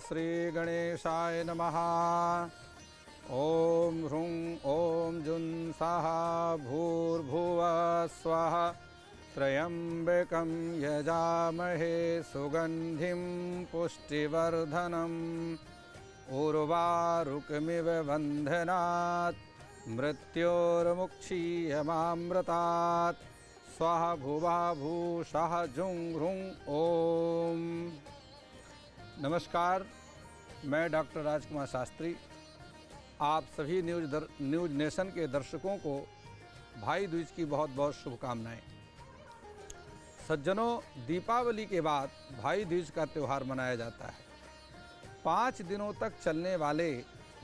श्री गणेशाय नमः। ओम ह्रूं ओम जुं स्वाहा भूर्भुवः स्वाहा। त्र्यंबकं यजामहे सुगंधिं पुष्टिवर्धनम्। उर्वारुकमिव बन्धनात् मृत्योर्मुक्षीयमामृतात्। स्वाहा भुवा भूषः जुं ह्रूं ओम। नमस्कार, मैं डॉक्टर राजकुमार शास्त्री आप सभी न्यूज नेशन के दर्शकों को भाई दूज की बहुत बहुत शुभकामनाएं। सज्जनों, दीपावली के बाद भाई दूज का त्यौहार मनाया जाता है। 5 दिनों तक चलने वाले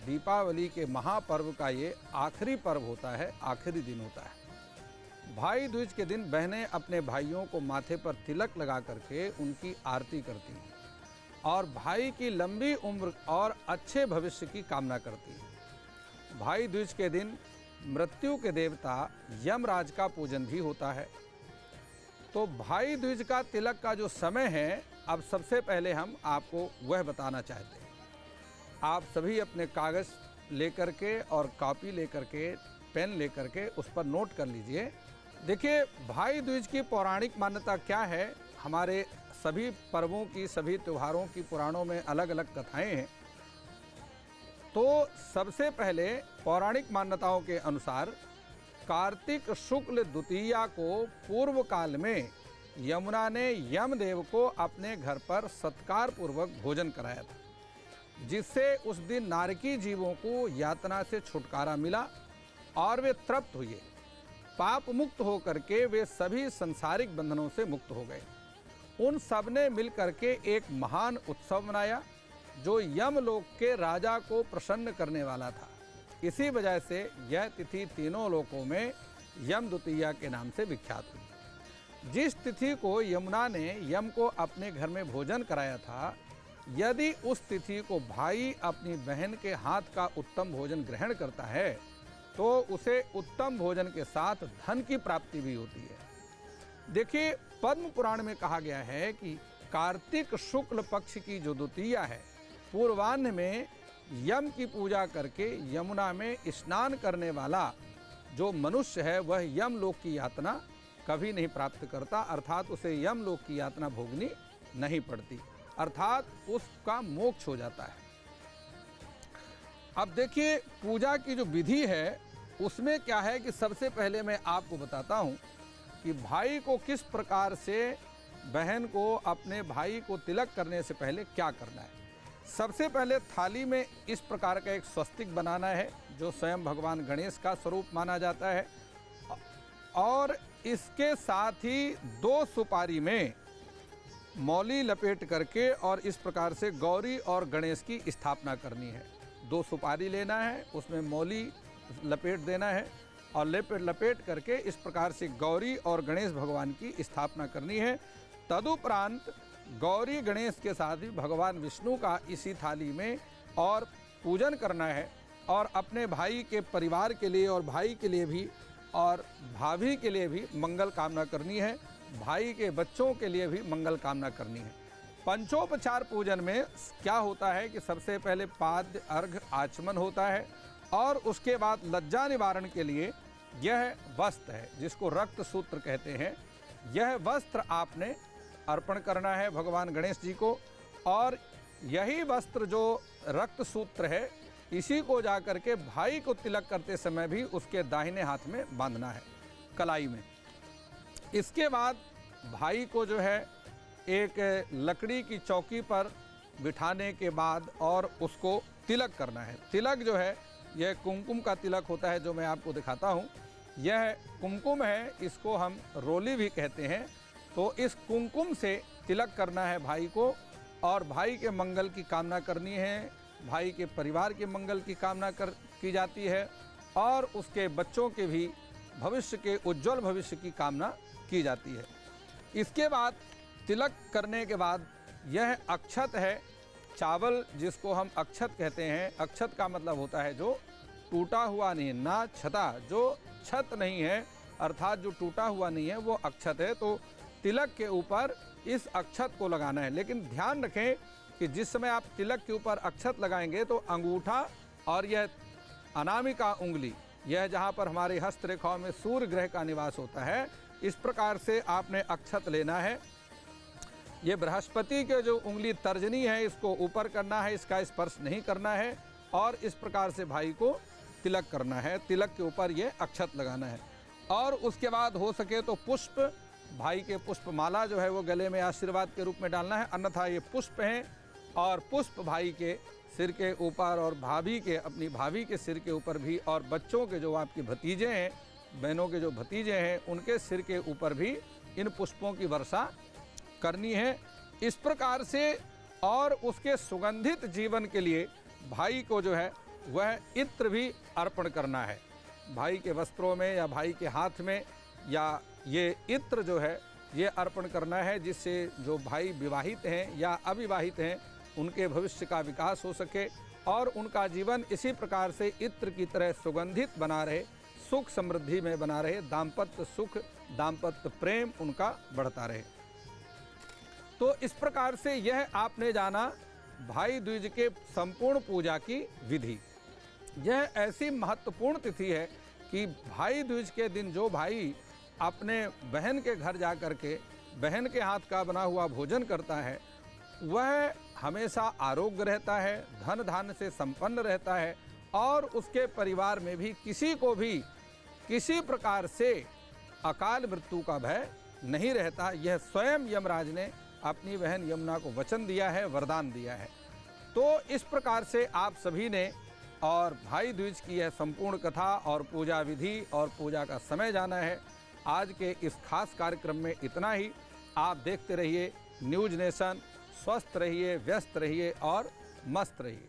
दीपावली के महापर्व का ये आखिरी पर्व होता है, आखिरी दिन होता है। भाई दूज के दिन बहनें अपने भाइयों को माथे पर तिलक लगा करके उनकी आरती करती हैं और भाई की लंबी उम्र और अच्छे भविष्य की कामना करती हैं। भाई दूज के दिन मृत्यु के देवता यमराज का पूजन भी होता है। तो भाई दूज का तिलक का जो समय है, अब सबसे पहले हम आपको वह बताना चाहते हैं। आप सभी अपने कागज़ लेकर के और कॉपी लेकर के, पेन लेकर के उस पर नोट कर लीजिए। देखिए, भाई दूज की पौराणिक मान्यता क्या है। हमारे सभी पर्वों की, सभी त्योहारों की पुराणों में अलग अलग कथाएं हैं। तो सबसे पहले पौराणिक मान्यताओं के अनुसार कार्तिक शुक्ल द्वितीया को पूर्व काल में यमुना ने यमदेव को अपने घर पर सत्कार पूर्वक भोजन कराया था, जिससे उस दिन नारकी जीवों को यातना से छुटकारा मिला और वे तृप्त हुए। पाप मुक्त होकर के वे सभी सांसारिक बंधनों से मुक्त हो गए। उन सब ने मिलकर के एक महान उत्सव मनाया जो यमलोक के राजा को प्रसन्न करने वाला था। इसी वजह से यह तिथि तीनों लोकों में यम द्वितीया के नाम से विख्यात हुई। जिस तिथि को यमुना ने यम को अपने घर में भोजन कराया था, यदि उस तिथि को भाई अपनी बहन के हाथ का उत्तम भोजन ग्रहण करता है तो उसे उत्तम भोजन के साथ धन की प्राप्ति भी होती है। देखिए, पद्म पुराण में कहा गया है कि कार्तिक शुक्ल पक्ष की जो द्वितीया है, पूर्वाह्न में यम की पूजा करके यमुना में स्नान करने वाला जो मनुष्य है वह यमलोक की यातना कभी नहीं प्राप्त करता, अर्थात उसे यमलोक की यातना भोगनी नहीं पड़ती, अर्थात उसका मोक्ष हो जाता है। अब देखिए, पूजा की जो विधि है उसमें क्या है कि सबसे पहले मैं आपको बताता हूँ कि भाई को किस प्रकार से बहन को अपने भाई को तिलक करने से पहले क्या करना है। सबसे पहले थाली में इस प्रकार का एक स्वस्तिक बनाना है जो स्वयं भगवान गणेश का स्वरूप माना जाता है, और इसके साथ ही 2 सुपारी में मौली लपेट करके और इस प्रकार से गौरी और गणेश की स्थापना करनी है। 2 सुपारी लेना है, उसमें मौली लपेट देना है और लपेट करके इस प्रकार से गौरी और गणेश भगवान की स्थापना करनी है। तदुपरांत गौरी गणेश के साथ ही भगवान विष्णु का इसी थाली में और पूजन करना है, और अपने भाई के परिवार के लिए और भाई के लिए भी और भाभी के लिए भी मंगल कामना करनी है, भाई के बच्चों के लिए भी मंगल कामना करनी है। पंचोपचार पूजन में क्या होता है कि सबसे पहले पाद्य, अर्घ, आचमन होता है, और उसके बाद लज्जा निवारण के लिए यह वस्त्र है जिसको रक्त सूत्र कहते हैं। यह वस्त्र आपने अर्पण करना है भगवान गणेश जी को, और यही वस्त्र जो रक्त सूत्र है इसी को जाकर के भाई को तिलक करते समय भी उसके दाहिने हाथ में बांधना है, कलाई में। इसके बाद भाई को जो है एक लकड़ी की चौकी पर बिठाने के बाद और उसको तिलक करना है। तिलक जो है यह कुमकुम का तिलक होता है जो मैं आपको दिखाता हूँ। यह कुमकुम है, इसको हम रोली भी कहते हैं। तो इस कुमकुम से तिलक करना है भाई को, और भाई के मंगल की कामना करनी है, भाई के परिवार के मंगल की कामना की जाती है, और उसके बच्चों के भी भविष्य के उज्जवल भविष्य की कामना की जाती है। इसके बाद तिलक करने के बाद यह अक्षत है, चावल जिसको हम अक्षत कहते हैं। अक्षत का मतलब होता है जो टूटा हुआ नहीं है, ना छता, जो छत नहीं है अर्थात जो टूटा हुआ नहीं है वो अक्षत है। तो तिलक के ऊपर इस अक्षत को लगाना है, लेकिन ध्यान रखें कि जिस समय आप तिलक के ऊपर अक्षत लगाएंगे तो अंगूठा और यह अनामिका उंगली, यह जहाँ पर हमारे हस्तरेखाओं में सूर्य ग्रह का निवास होता है, इस प्रकार से आपने अक्षत लेना है। ये बृहस्पति के जो उंगली तर्जनी है इसको ऊपर करना है, इसका स्पर्श नहीं करना है और इस प्रकार से भाई को तिलक करना है। तिलक के ऊपर ये अक्षत लगाना है और उसके बाद हो सके तो पुष्प, भाई के पुष्पमाला जो है वो गले में आशीर्वाद के रूप में डालना है, अन्यथा ये पुष्प हैं और पुष्प भाई के सिर के ऊपर और भाभी के, अपनी भाभी के सिर के ऊपर भी, और बच्चों के जो आपके भतीजे हैं, बहनों के जो भतीजे हैं, उनके सिर के ऊपर भी इन पुष्पों की वर्षा करनी है। इस प्रकार से और उसके सुगंधित जीवन के लिए भाई को जो है वह इत्र भी अर्पण करना है। भाई के वस्त्रों में या भाई के हाथ में या ये इत्र जो है ये अर्पण करना है, जिससे जो भाई विवाहित हैं या अविवाहित हैं उनके भविष्य का विकास हो सके और उनका जीवन इसी प्रकार से इत्र की तरह सुगंधित बना रहे, सुख समृद्धि में बना रहे, दाम्पत्य सुख, दाम्पत्य प्रेम उनका बढ़ता रहे। तो इस प्रकार से यह आपने जाना भाई दूज के संपूर्ण पूजा की विधि। यह ऐसी महत्वपूर्ण तिथि है कि भाई दूज के दिन जो भाई अपने बहन के घर जा कर के बहन के हाथ का बना हुआ भोजन करता है वह हमेशा आरोग्य रहता है, धन धान्य से संपन्न रहता है और उसके परिवार में भी किसी को भी किसी प्रकार से अकाल मृत्यु का भय नहीं रहता। यह स्वयं यमराज ने अपनी बहन यमुना को वचन दिया है, वरदान दिया है। तो इस प्रकार से आप सभी ने और भाई दूज की यह संपूर्ण कथा और पूजा विधि और पूजा का समय जाना है। आज के इस खास कार्यक्रम में इतना ही। आप देखते रहिए न्यूज़ नेशन। स्वस्थ रहिए, व्यस्त रहिए और मस्त रहिए।